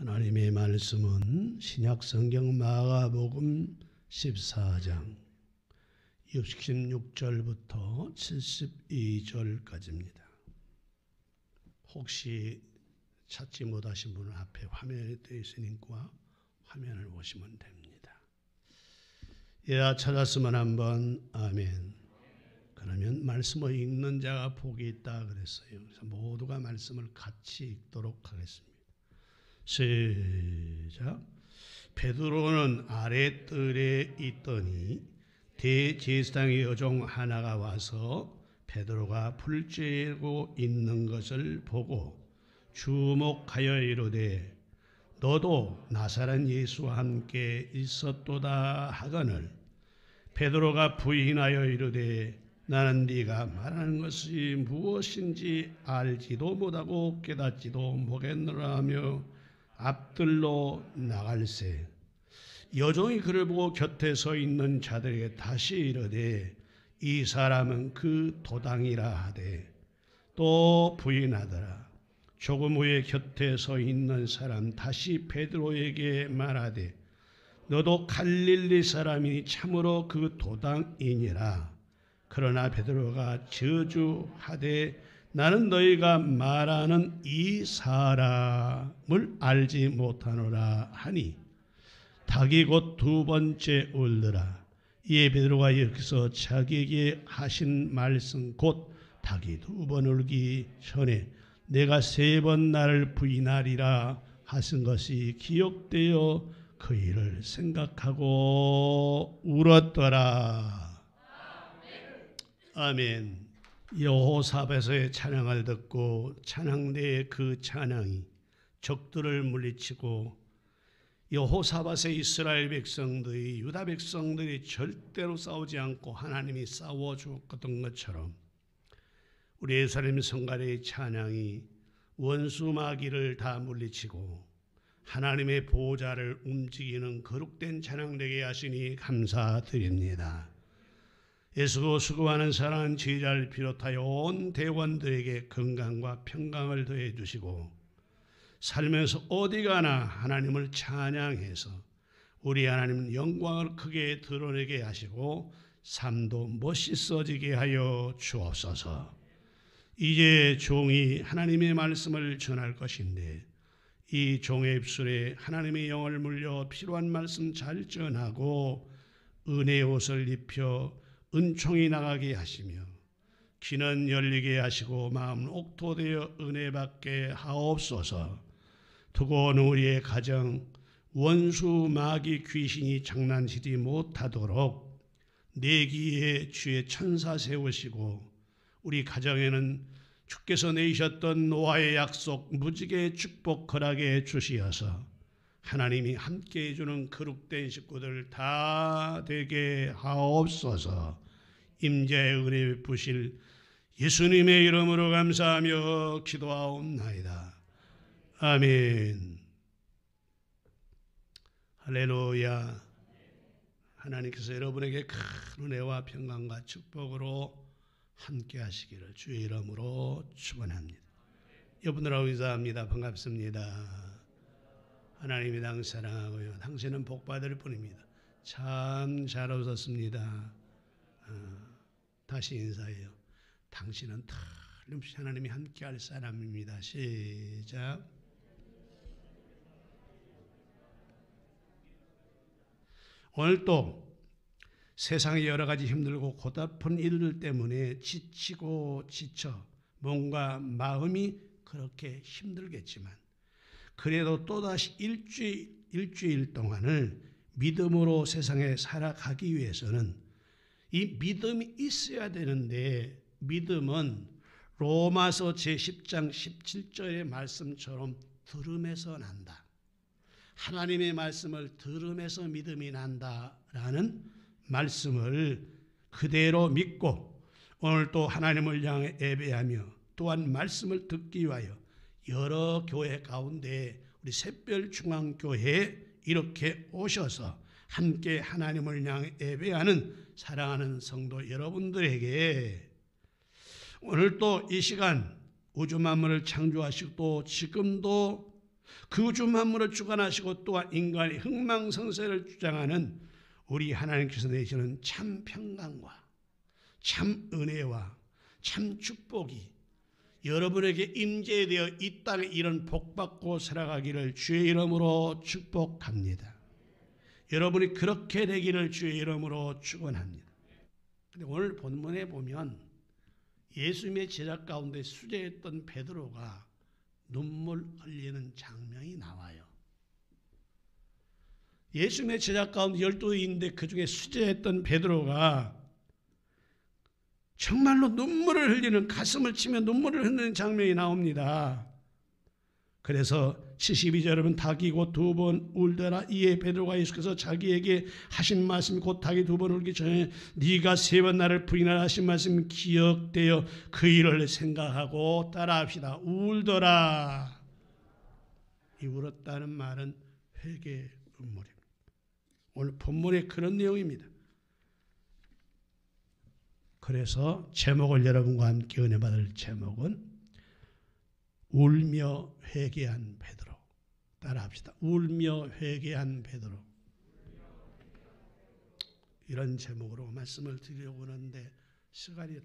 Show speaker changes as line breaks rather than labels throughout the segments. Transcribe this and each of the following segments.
하나님의 말씀은 신약성경 마가복음 14장 66절부터 72절까지입니다. 혹시 찾지 못하신 분은 앞에 화면에 떠 있으니까 화면을 보시면 됩니다. 야, 찾았으면 한번 아멘. 그러면 말씀을 읽는 자가 복이 있다 그랬어요. 그래서 모두가 말씀을 같이 읽도록 하겠습니다. 시작. 베드로는 아랫뜰에 있더니 대제사장의 여종 하나가 와서 베드로가 불 쬐고 있는 것을 보고 주목하여 이르되 너도 나사렛 예수와 함께 있었도다 하거늘 베드로가 부인하여 이르되 나는 네가 말하는 것이 무엇인지 알지도 못하고 깨닫지도 못하노라 하며 앞뜰로 나갈새 여종이 그를 보고 곁에 서 있는 자들에게 다시 이르되 이 사람은 그 도당이라 하되 또 부인하더라. 조금 후에 곁에 서 있는 사람 다시 베드로에게 말하되 너도 갈릴리 사람이니 참으로 그 도당이니라. 그러나 베드로가 저주하되 나는 너희가 말하는 이 사람을 알지 못하노라 하니 닭이 곧 두 번째 울더라. 이에 베드로가 여기서 자기에게 하신 말씀 곧 닭이 두 번 울기 전에 내가 세 번 나를 부인하리라 하신 것이 기억되어 그 일을 생각하고 울었더라. 아멘. 여호사밧의 찬양을 듣고 찬양대의 그 찬양이 적들을 물리치고 여호사밧의 이스라엘 백성들이 유다 백성들이 절대로 싸우지 않고 하나님이 싸워주었던 것처럼 우리 예루살렘 성가대의 찬양이 원수 마귀를 다 물리치고 하나님의 보호자를 움직이는 거룩된 찬양 되게 하시니 감사드립니다. 예수고 수고하는 사랑하는 제자를 비롯하여 온 대원들에게 건강과 평강을 더해 주시고 살면서 어디 가나 하나님을 찬양해서 우리 하나님 영광을 크게 드러내게 하시고 삶도 멋있어지게 하여 주옵소서. 이제 종이 하나님의 말씀을 전할 것인데 이 종의 입술에 하나님의 영을 물려 필요한 말씀 잘 전하고 은혜의 옷을 입혀 은총이 나가게 하시며 귀는 열리게 하시고 마음은 옥토되어 은혜 받게 하옵소서. 두고 우리의 가정 원수 마귀 귀신이 장난치지 못하도록 내기에 주의 천사 세우시고 우리 가정에는 주께서 내셨던 노아의 약속 무지개 축복 허락해 주시어서 하나님이 함께해 주는 거룩된 식구들 다 되게 하옵소서. 임재의 은혜 베푸실 예수님의 이름으로 감사하며 기도하옵나이다. 아멘. 할렐루야. 하나님께서 여러분에게 큰 은혜와 평강과 축복으로 함께 하시기를 주의 이름으로 축원합니다. 여러분들하고 인사합니다. 반갑습니다. 하나님이 당신 사랑하고요. 당신은 복받을 뿐입니다. 참 잘 오셨습니다. 다시 인사해요. 당신은 틀림없이 하나님이 함께할 사람입니다. 시작. 오늘 또 세상의 여러 가지 힘들고 고달픈 일들 때문에 지치고 지쳐 몸과 마음이 그렇게 힘들겠지만 그래도 또다시 일주일 동안을 믿음으로 세상에 살아가기 위해서는 이 믿음이 있어야 되는데 믿음은 로마서 제10장 17절의 말씀처럼 들음에서 난다. 하나님의 말씀을 들음에서 믿음이 난다라는 말씀을 그대로 믿고 오늘 또 하나님을 향해 예배하며 또한 말씀을 듣기 위하여 여러 교회 가운데 우리 샛별중앙교회에 이렇게 오셔서 함께 하나님을 향해 예배하는 사랑하는 성도 여러분들에게 오늘 또 이 시간 우주 만물을 창조하시고 또 지금도 그 주 만물을 주관하시고 또한 인간의 흥망성쇠를 주장하는 우리 하나님께서 내시는 참 평강과 참 은혜와 참 축복이 여러분에게 임재되어 이 땅에 이런 복받고 살아가기를 주의 이름으로 축복합니다. 여러분이 그렇게 되기를 주의 이름으로 축원합니다. 근데 오늘 본문에 보면 예수님의 제자 가운데 수제했던 베드로가 눈물 흘리는 장면이 나와요. 예수님의 제자 가운데 12인데 그중에 수제했던 베드로가 정말로 눈물을 흘리는, 가슴을 치며 눈물을 흘리는 장면이 나옵니다. 그래서 72절은 닭이 곧 2번 울더라. 이에 베드로가 예수께서 자기에게 하신 말씀이 곧 닭이 2번 울기 전에 네가 3번 나를 부인하라 하신 말씀 기억되어 그 일을 생각하고 따라합시다. 울더라. 이 울었다는 말은 회개의 눈물입니다. 오늘 본문에 그런 내용입니다. 그래서 제목을 여러분과 함께 은혜 받을 제목은 울며 회개한 베드로. 따라합시다. 울며 회개한 베드로. 이런 제목으로 말씀을 드리려고 하는데 시간이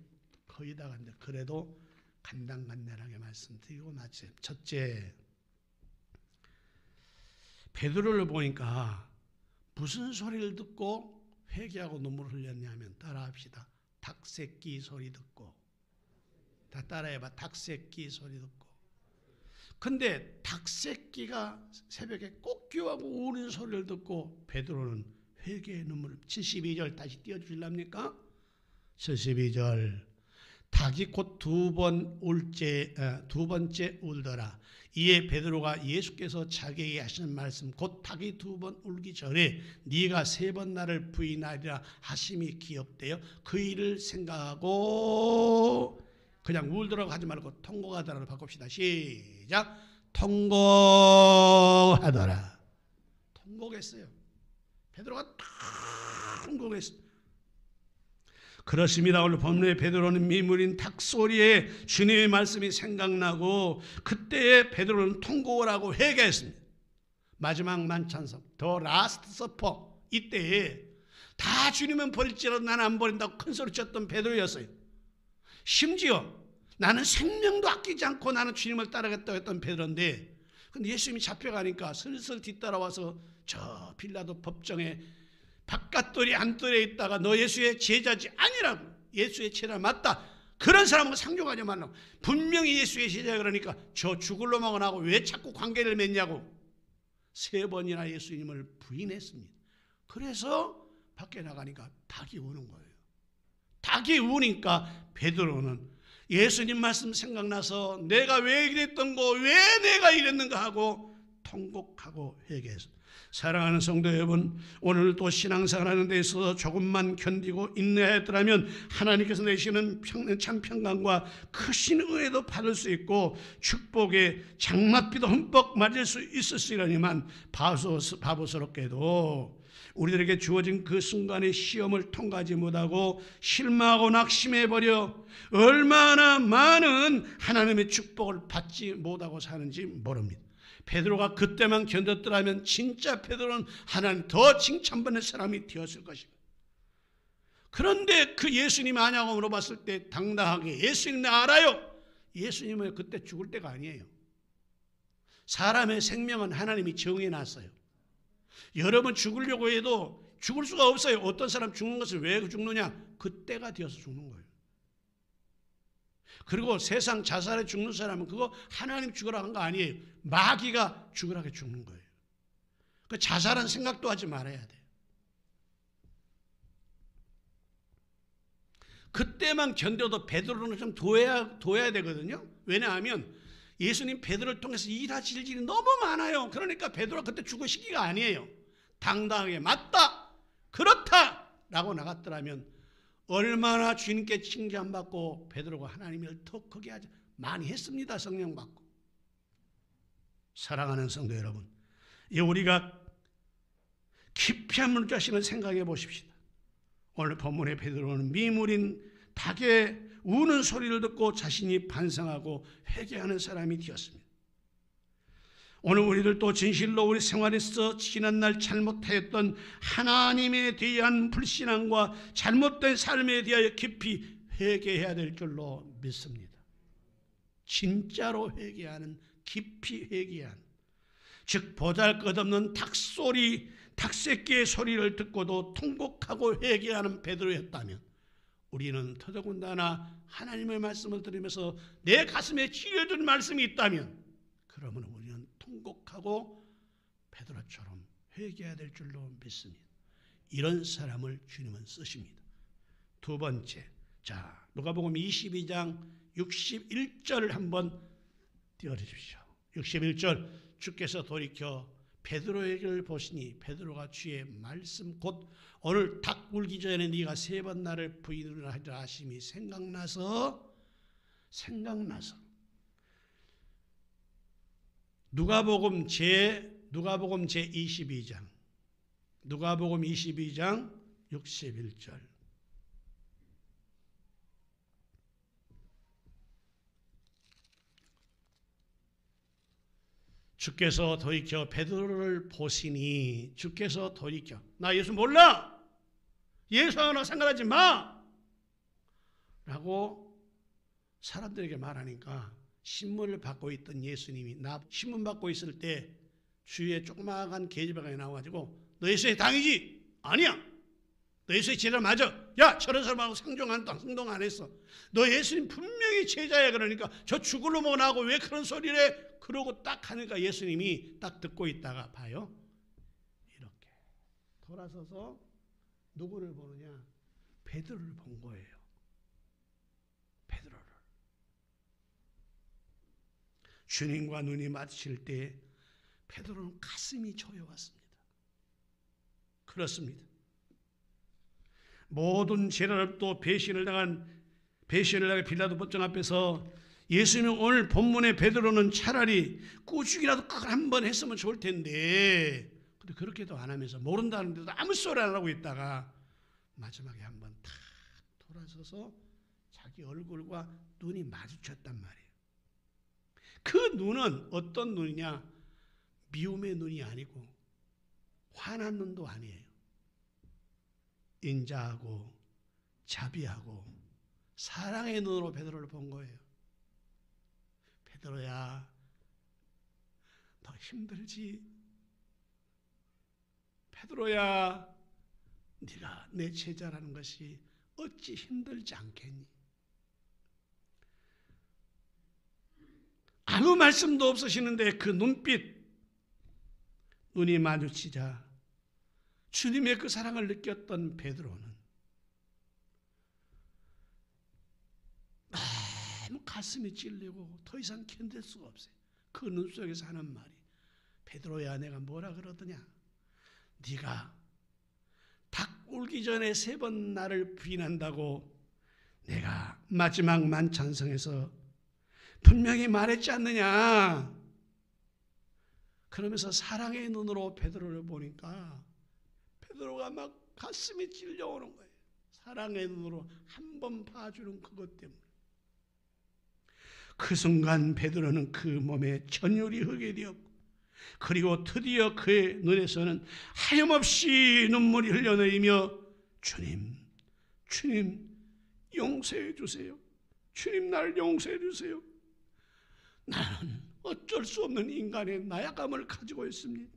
거의 다 갔는데 그래도 간단간단하게 말씀드리고 마쳐요. 첫째, 베드로를 보니까 무슨 소리를 듣고 회개하고 눈물을 흘렸냐면 따라합시다. 닭새끼 소리 듣고. 다 따라해봐. 닭새끼 소리 듣고. 근데 닭새끼가 새벽에 꼭 끼워하고 우는 소리를 듣고 베드로는 회개의 눈물을. 72절 다시 띄워주실랍니까? 72절. 닭이 곧 2번째 울더라. 이에 베드로가 예수께서 자기에게 하시는 말씀 곧 닭이 2번 울기 전에 네가 3번 나를 부인하리라 하심이 기억되어 그 일을 생각하고. 그냥 울더라고 하지 말고 통곡하더라로 바꿉시다. 시작. 통곡하더라. 통곡했어요. 베드로가 통곡했어요. 그렇습니다. 오늘 본문의 베드로는 미물인 닭소리에 주님의 말씀이 생각나고 그때에 베드로는 통곡을 하고 회개했습니다. 마지막 만찬석, 더 라스트 서퍼, 이때에 다 주님은 버릴지라도 나는 안 버린다고 큰소리 쳤던 베드로였어요. 심지어 나는 생명도 아끼지 않고 나는 주님을 따르겠다고 했던 베드로인데, 근데 예수님이 잡혀가니까 슬슬 뒤따라와서 저 빌라도 법정에 바깥돌이 안돌에 있다가 너 예수의 제자지 아니라고. 예수의 제자 맞다. 그런 사람하고 상종하지 말라고. 분명히 예수의 제자 그러니까 저 죽을 놈하고 나하고 왜 자꾸 관계를 맺냐고 3번이나 예수님을 부인했습니다. 그래서 밖에 나가니까 닭이 우는 거예요. 닭이 우니까 베드로는 예수님 말씀 생각나서 내가 왜 이랬던 거, 왜 내가 이랬는가 하고 통곡하고 회개했습니다. 사랑하는 성도 여러분, 오늘도 신앙생활하는 데 있어서 조금만 견디고 인내했더라면 하나님께서 내시는 참 평강과 크신 은혜도 받을 수 있고 축복의 장맛비도 흠뻑 맞을 수 있었으려니만 바보스럽게도 우리들에게 주어진 그 순간의 시험을 통과하지 못하고 실망하고 낙심해버려 얼마나 많은 하나님의 축복을 받지 못하고 사는지 모릅니다. 베드로가 그때만 견뎠더라면 진짜 베드로는 하나님 더 칭찬받는 사람이 되었을 것입니다. 그런데 그 예수님 아냐고 물어봤을 때 당당하게 예수님 나 알아요. 예수님은 그때 죽을 때가 아니에요. 사람의 생명은 하나님이 정해놨어요. 여러분 죽으려고 해도 죽을 수가 없어요. 어떤 사람 죽는 것을 왜 죽느냐? 그때가 되어서 죽는 거예요. 그리고 세상 자살에 죽는 사람은 그거 하나님 죽으라고 한 거 아니에요. 마귀가 죽으라고 죽는 거예요. 그 자살한 생각도 하지 말아야 돼요. 그때만 견뎌도 베드로는 좀 둬야 되거든요. 왜냐하면 예수님 베드로를 통해서 일하실 일이 너무 많아요. 그러니까 베드로가 그때 죽을 시기가 아니에요. 당당하게 맞다, 그렇다 라고 나갔더라면 얼마나 주님께 칭찬받고 베드로가 하나님을 더 크게 하지 많이 했습니다. 성령 받고. 사랑하는 성도 여러분, 우리가 깊이 한번 자신을 생각해 보십시다. 오늘 본문의 베드로는 미물인 닭의 우는 소리를 듣고 자신이 반성하고 회개하는 사람이 되었습니다. 오늘 우리들도 진실로 우리 생활에서 지난날 잘못하였던 하나님에 대한 불신앙과 잘못된 삶에 대하여 깊이 회개해야 될 줄로 믿습니다. 진짜로 회개하는, 깊이 회개하는, 즉 보잘것없는 닭소리, 닭새끼의 소리를 듣고도 통곡하고 회개하는 베드로였다면 우리는 더더군다나 하나님의 말씀을 들으면서 내 가슴에 찔려준 말씀이 있다면 그러면 우리는 통곡하고 베드로처럼 회개해야 될 줄로 믿습니다. 이런 사람을 주님은 쓰십니다. 두 번째, 자, 누가복음 22장 61절을 한번 띄워주십시오. 61절, 주께서 돌이켜 베드로에게를 보시니 베드로가 주의 말씀 곧 오늘 닭 울기 전에 네가 3번 나를 부인을 하리라 하심이 생각나서 누가복음 제 22장 누가복음 22장 61절 주께서 돌이켜 베드로를 보시니 주께서 돌이켜 나 예수 몰라 예수하나 상관하지 마 라고 사람들에게 말하니까 신문을 받고 있던 예수님이 나 신문 받고 있을 때 주위에 조그마한 계집애가 나와가지고 너 예수의 당이지? 아니야 너 예수의 제자 맞아 야 저런 사람하고 상종 안 했어 너 예수님 분명히 제자야 그러니까 저 죽을 놈하고 나하고 왜 그런 소리를 해? 그러고 딱 하니까 예수님이 딱 듣고 있다가 봐요 이렇게 돌아서서 누구를 보느냐 베드로를 본 거예요. 베드로를 주님과 눈이 마주칠 때 베드로는 가슴이 조여왔습니다. 그렇습니다. 모든 죄를 또 배신을 당한 빌라도 법정 앞에서 예수님 오늘 본문의 베드로는 차라리 꾸중이라도 한 번 했으면 좋을 텐데 근데 그렇게도 안 하면서 모른다는데도 아무 소리 안 하고 있다가 마지막에 한 번 탁 돌아서서 자기 얼굴과 눈이 마주쳤단 말이에요. 그 눈은 어떤 눈이냐? 미움의 눈이 아니고 화난 눈도 아니에요. 인자하고 자비하고 사랑의 눈으로 베드로를 본 거예요. 베드로야, 너 힘들지? 베드로야, 네가 내 제자라는 것이 어찌 힘들지 않겠니? 아무 말씀도 없으시는데 그 눈이 마주치자 주님의 그 사랑을 느꼈던 베드로는 너무 가슴이 찔리고 더 이상 견딜 수가 없어요. 그 눈 속에서 하는 말이 베드로야 내가 뭐라 그러더냐? 네가 닭 울기 전에 3번 나를 부인한다고 내가 마지막 만찬성에서 분명히 말했지 않느냐? 그러면서 사랑의 눈으로 베드로를 보니까 베드로가 막 가슴이 찔려오는 거예요. 사랑의 눈으로 한 번 봐주는 그것 때문에. 그 순간 베드로는 그 몸에 전율이 흐게 되었고 그리고 드디어 그의 눈에서는 하염없이 눈물이 흘러내리며 주님 용서해 주세요. 주님 날 용서해 주세요. 나는 어쩔 수 없는 인간의 나약함을 가지고 있습니다.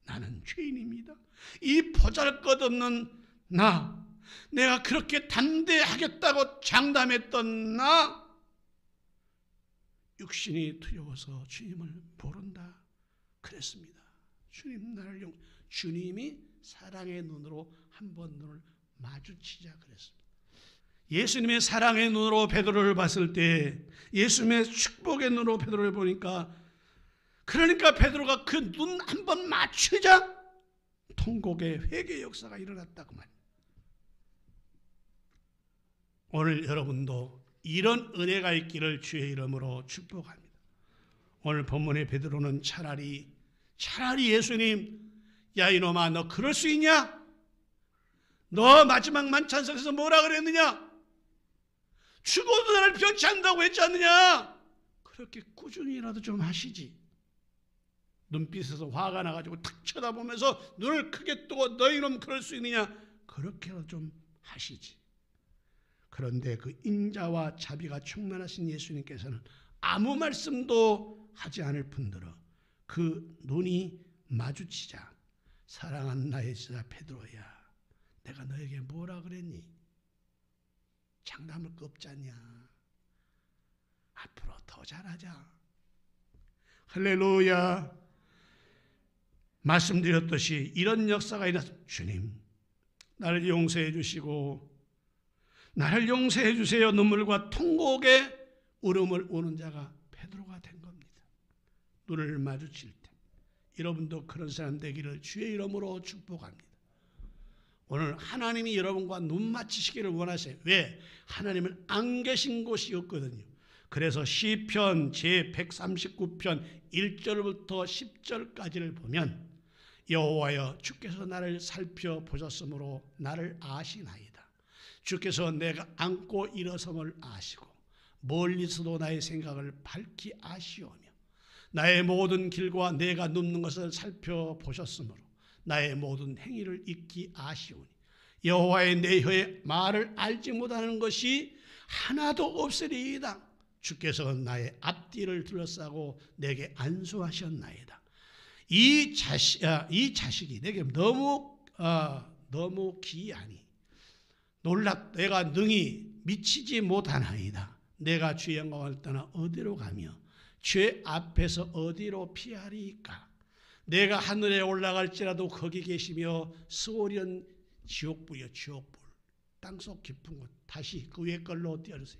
나는 죄인입니다. 이 보잘것없는 내가 그렇게 담대하겠다고 장담했던 육신이 두려워서 주님을 모른다 그랬습니다. 주님 나를 주님이 사랑의 눈으로 한 번 눈을 마주치자 그랬습니다. 예수님의 사랑의 눈으로 베드로를 봤을 때 예수님의 축복의 눈으로 베드로를 보니까 그러니까 베드로가 그 눈 한 번 맞추자 통곡의 회개 역사가 일어났다고 말입니다. 오늘 여러분도 이런 은혜가 있기를 주의 이름으로 축복합니다. 오늘 본문의 베드로는 차라리 예수님 야 이놈아 너 그럴 수 있냐? 너 마지막 만찬석에서 뭐라 그랬느냐? 죽어도 나를 변치 않는다고 했지 않느냐? 그렇게 꾸준히라도 좀 하시지. 눈빛에서 화가 나가지고 탁 쳐다보면서 눈을 크게 뜨고 너희는 그럴 수 있느냐? 그렇게라도 좀 하시지. 그런데 그 인자와 자비가 충만하신 예수님께서는 아무 말씀도 하지 않을 뿐더러 그 눈이 마주치자 사랑하는 나의 제자 베드로야, 내가 너에게 뭐라 그랬니? 장담을 껍잖냐? 앞으로 더 잘하자. 할렐루야. 말씀드렸듯이 이런 역사가 일어났습니다. 주님, 나를 용서해 주시고 나를 용서해 주세요. 눈물과 통곡에 울음을 우는 자가 베드로가 된 겁니다. 눈을 마주칠 때 여러분도 그런 사람 되기를 주의 이름으로 축복합니다. 오늘 하나님이 여러분과 눈 맞추시기를 원하세요. 왜? 하나님은 안 계신 곳이 없거든요. 그래서 시편 제139편 1절부터 10절까지를 보면 여호와여 주께서 나를 살펴보셨으므로 나를 아시나이다. 주께서 내가 앉고 일어섬을 아시고 멀리서도 나의 생각을 밝히 아시오며 나의 모든 길과 내가 눕는 것을 살펴보셨으므로 나의 모든 행위를 익히 아시오니 여호와의 내 혀의 말을 알지 못하는 것이 하나도 없으리이다. 주께서 나의 앞뒤를 둘러싸고 내게 안수하셨나이다. 이 자식이 내게 너무 귀하니 내가 능히 미치지 못하나이다. 내가 주의 영광을 떠나 어디로 가며 죄 앞에서 어디로 피하리까? 내가 하늘에 올라갈지라도 거기 계시며 스오리는 지옥불이요, 지옥불. 땅속 깊은 곳. 다시 그 위에 걸로 띄워주세요.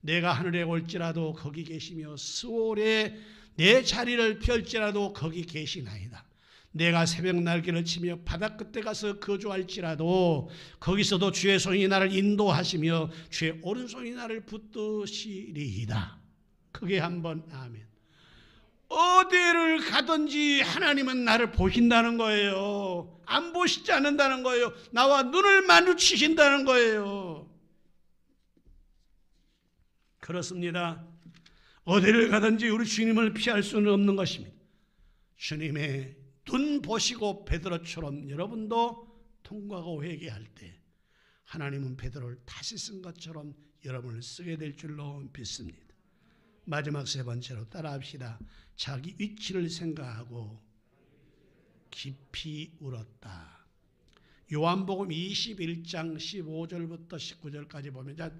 내가 하늘에 올지라도 거기 계시며 스오리에 내 자리를 펼지라도 거기 계시나이다. 내가 새벽 날개를 치며 바다 끝에 가서 거주할지라도 거기서도 주의 손이 나를 인도하시며 주의 오른손이 나를 붙드시리이다. 크게 한번 아멘. 어디를 가든지 하나님은 나를 보신다는 거예요. 안 보시지 않는다는 거예요. 나와 눈을 마주치신다는 거예요. 그렇습니다. 어디를 가든지 우리 주님을 피할 수는 없는 것입니다. 주님의 눈 보시고 베드로처럼 여러분도 통과하고 회개할 때 하나님은 베드로를 다시 쓴 것처럼 여러분을 쓰게 될 줄로 믿습니다. 마지막 세 번째로 따라합시다. 자기 위치를 생각하고 깊이 울었다. 요한복음 21장 15절부터 19절까지 보면, 자,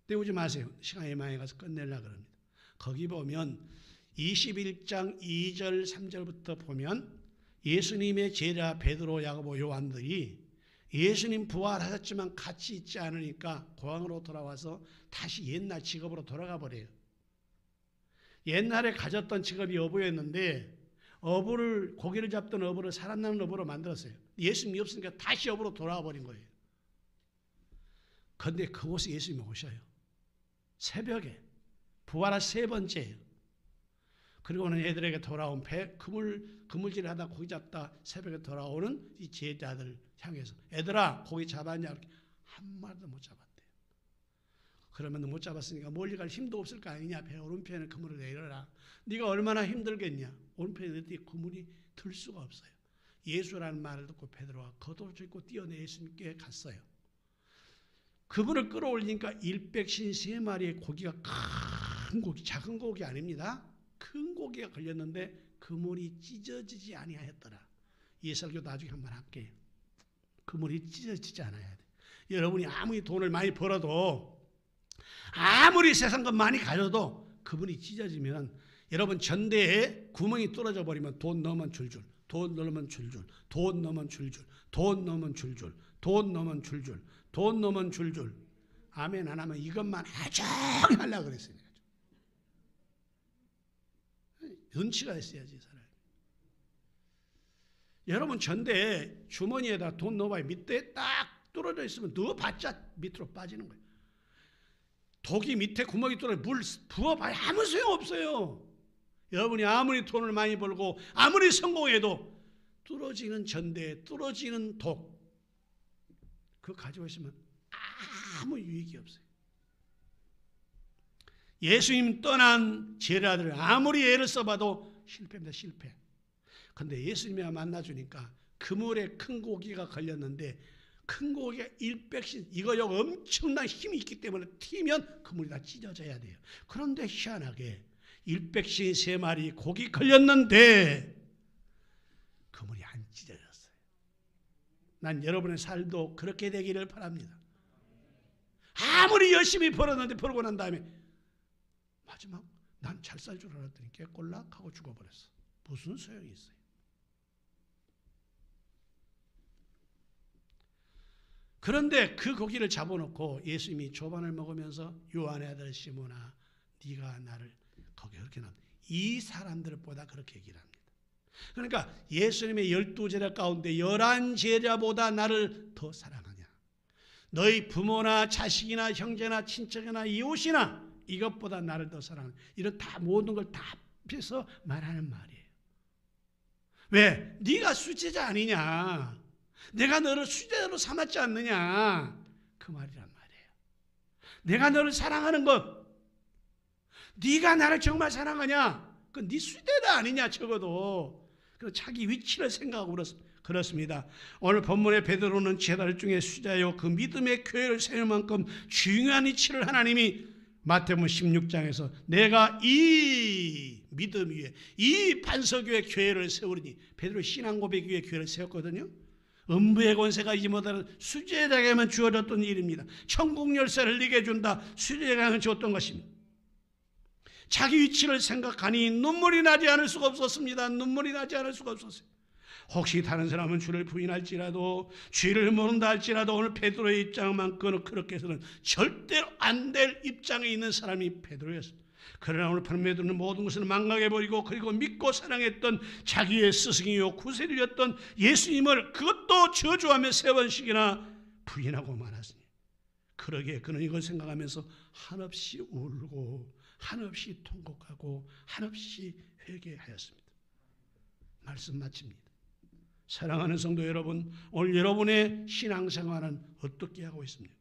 떼우지 마세요. 시간이 많이 가서 끝내려고 합니다. 거기 보면 21장 2절 3절부터 보면 예수님의 제자 베드로, 야고보, 요한들이 예수님 부활하셨지만 같이 있지 않으니까 고향으로 돌아와서 다시 옛날 직업으로 돌아가 버려요. 옛날에 가졌던 직업이 어부였는데 고기를 잡던 어부를 살아나는 어부로 만들었어요. 예수님이 없으니까 다시 어부로 돌아와 버린 거예요. 그런데 그곳에 예수님이 오셔요. 새벽에 부활할 세 번째예요. 그리고는 애들에게 돌아온 그물질 하다 고기 잡다 새벽에 돌아오는 이 제자들 향해서 애들아 고기 잡았냐? 이렇게 한 마리도 못 잡았대요. 그러면 못 잡았으니까 멀리 갈 힘도 없을 거 아니냐? 배 오른편에 그물을 내려라. 네가 얼마나 힘들겠냐? 오른편에 내더니 그물이 들 수가 없어요. 예수라는 말을 듣고 베드로가 겉옷을 입고 뛰어내 예수님께 갔어요. 그물을 끌어올리니까 153마리의 고기가 큰 고기, 작은 고기 아닙니다. 큰 고기가 걸렸는데 그물이 찢어지지 아니하였더라. 이 설교 나중에 한번 할게요. 그물이 찢어지지 않아야 돼. 여러분이 아무리 돈을 많이 벌어도 아무리 세상 것 많이 가져도 그물이 찢어지면 여러분 전대에 구멍이 뚫어져 버리면 돈 넣으면 줄줄, 돈 넣으면 줄줄, 돈 넣으면 줄줄, 돈 넣으면 줄줄, 돈 넣으면 줄줄, 돈 넣으면 줄줄. 아멘 안 하면 이것만 하정히 하려고 그랬어요. 눈치가 있어야지 사람이. 여러분 전대에 주머니에다 돈 넣어봐야 밑에 딱 뚫어져 있으면 넣어봤자 밑으로 빠지는 거예요. 독이 밑에 구멍이 뚫어 물 부어봐야 아무 소용없어요. 여러분이 아무리 돈을 많이 벌고 아무리 성공해도 뚫어지는 전대에 뚫어지는 독 그거 가지고 있으면 아무 유익이 없어요. 예수님 떠난 제자들을 아무리 애를 써봐도 실패입니다. 실패. 근데 예수님이 만나주니까 그물에 큰 고기가 걸렸는데 큰 고기가 일백신, 이거 엄청난 힘이 있기 때문에 튀면 그물이 다 찢어져야 돼요. 그런데 희한하게 일백신 3마리 고기 걸렸는데 그물이 안 찢어졌어요. 난 여러분의 삶도 그렇게 되기를 바랍니다. 아무리 열심히 벌었는데 벌고 난 다음에 마지막 난 잘 살 줄 알았더니 깨꼴락하고 죽어버렸어. 무슨 소용이 있어요? 그런데 그 고기를 잡아놓고 예수님이 조반을 먹으면서 요한의 아들 시몬아 네가 나를 거기 그렇게 놔. 이 사람들보다 그렇게 얘기를 합니다. 그러니까 예수님의 12제자 가운데 11제자보다 나를 더 사랑하냐. 너희 부모나 자식이나 형제나 친척이나 이웃이나 이것보다 나를 더 사랑하냐. 이런 다 모든 걸 다 합해서 말하는 말이에요. 왜? 네가 수제자 아니냐. 내가 너를 수제자로 삼았지 않느냐. 그 말이란 말이에요. 내가 너를 사랑하는 것, 네가 나를 정말 사랑하냐? 그건 네 수제자 아니냐 적어도. 그래서 자기 위치를 생각하고 그렇습니다. 오늘 본문의 베드로는 제자들 중에 수자요 그 믿음의 교회를 세울 만큼 중요한 위치를 하나님이 마태복음 16장에서 내가 이 믿음 위에 이 반석 위에 교회를 세우리니 베드로 신앙 고백 위에 교회를 세웠거든요. 음부의 권세가 이지 못하는 수제자에게만 주어졌던 일입니다. 천국 열쇠를 네게 준다. 수제자에게만 주었던 것입니다. 자기 위치를 생각하니 눈물이 나지 않을 수가 없었습니다. 눈물이 나지 않을 수가 없었어요. 혹시 다른 사람은 주를 부인할지라도 주의를 모른다 할지라도 오늘 베드로의 입장만큼은 그렇게 해서는 절대로 안 될 입장에 있는 사람이 베드로였습니다. 그러나 오늘 베드로는 모든 것을 망각해버리고 그리고 믿고 사랑했던 자기의 스승이요 구세주였던 예수님을 그것도 저주하며 3번씩이나 부인하고 말았으니 그러기에 그는 이걸 생각하면서 한없이 울고 한없이 통곡하고 한없이 회개하였습니다. 말씀 마칩니다. 사랑하는 성도 여러분, 오늘 여러분의 신앙생활은 어떻게 하고 있습니까?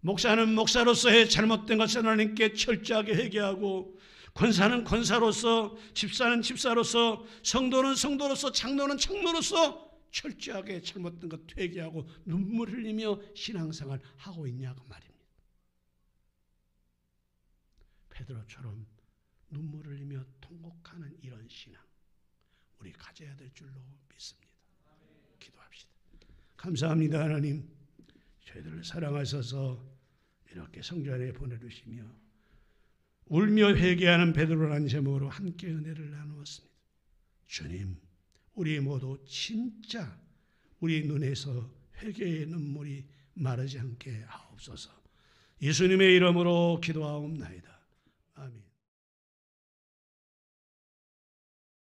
목사는 목사로서의 잘못된 것을 하나님께 철저하게 회개하고 권사는 권사로서, 집사는 집사로서, 성도는 성도로서, 장로는 장로로서 철저하게 잘못된 것 회개하고 눈물 흘리며 신앙생활 하고 있냐고 말입니다. 베드로처럼 눈물 흘리며 통곡하는 이런 신앙 우리 가져야 될 줄로 믿습니다. 기도합시다. 감사합니다. 하나님, 저희들을 사랑하셔서 이렇게 성전 안에 보내주시며 울며 회개하는 베드로라는 제목으로 함께 은혜를 나누었습니다. 주님, 우리 모두 진짜 우리 눈에서 회개의 눈물이 마르지 않게 하옵소서. 예수님의 이름으로 기도하옵나이다. 아멘.